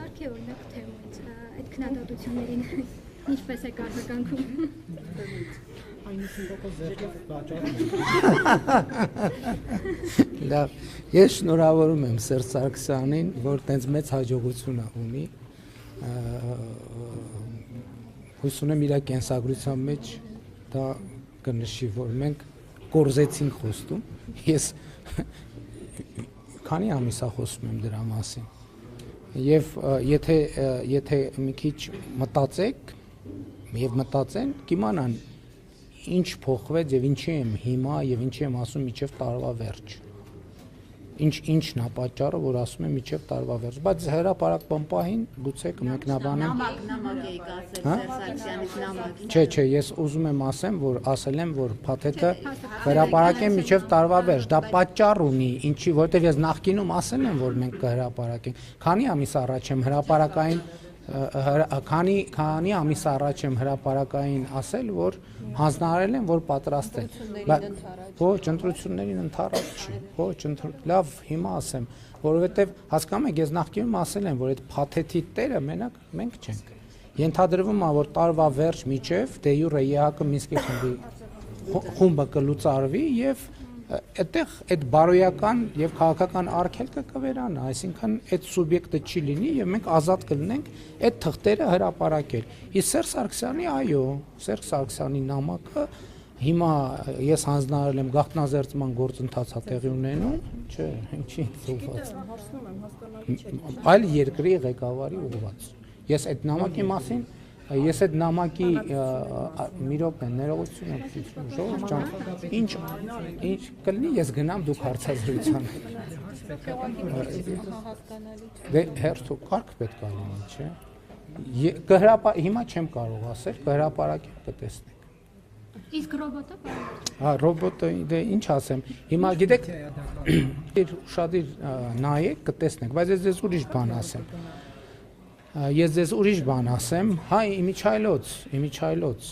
Հարկ է օրինակ թեմայից, այդ քննադատություններին ինչպես է արձագանքում։ Լավ, ես շնորհավորում եմ Սերժ Սարգսյանին, որ տենց մեծ հաջողություն ունի։ Հույս ունեմ իր կենսագրության մեջ դա կնշի, որ մենք կորզեցինք խոստում։ Ես քանի ամիս է խոսում եմ դրա մասին։ Եվ եթե մի քիչ մտածեք եւ մտածեն, կիմանան ինչ փոխվեց եւ ինչի եմ հիմա եւ ինչի եմ ասում միջև տարվա վերջ։ Ինչն է պատճառը, որ ասում եմ միջև տարվա վերջ, բայց հրապարակ պահին գուցե կմեկնաբանեմ։ Նամակ եք ասել Սերժ Սարգսյանից նամակ։ Չէ, ես ուզում եմ ասեմ, որ ասել եմ, որ փաթեթը հրապարակեմ միջև տարվա վերջ, դա պատճառ ունի, ինչի, որովհետեւ ես նախկինում ասել եմ, որ մենք կհրապարակենք։ Քանի ամիս առաջ եմ հրապարակային քանի ամիս առաջ եմ հրապարակային ասել, որ հանձնարարել եմ, որ պատրաստ եմ։ Ոչ, ընտրություններին ընդառաջ չի։ Ոչ, լավ, հիմա ասեմ, որովհետև հասկանում եք, ես նախկինում ասել եմ, որ այդ փաթեթի տերը մենակ մենք չենք։ Ենթադրվում է, որ տարվա վերջ միջև դե յուրե ԵՀԿ Մինսկի խումբը կլուծարվի եւ այդտեղ այդ բարոյական եւ քաղաքական արգելքը կվերանա, այսինքն այդ սուբյեկտը չի լինի եւ մենք ազատ կլինենք այդ թղթերը հրապարակել։ Իսկ Սերժ Սարգսյանի, այո, Սերժ Սարգսյանի նամակը հիմա ես հանձնարարել եմ գաղտնազերծման գործընթացը տեղի ունենում, չէ, ինչի զուգված։ Այլ երկրի ղեկավարի ուղղված։ Ես այդ նամակի մասին Ես այդ նամակի մի րոպե ներողություն եք ժողովուրդ ջան, ինչ կլինի, ես գնամ դուք հարցազրույցան։ Դե հերթու կարգ պետք է լինի, չէ։ Հիմա չեմ կարող ասել, կհրապարակեմ, կտեսնեք։ Իսկ ռոբոտը Հա, ռոբոտը դե ինչ ասեմ։ Հիմա գիտեք, ուշադիր նայեք, կտեսնեք, բայց ես ձեզ ուրիշ բան ասեմ։ Ես ձեզ ուրիշ բան ասեմ, հայ իմիջայլոց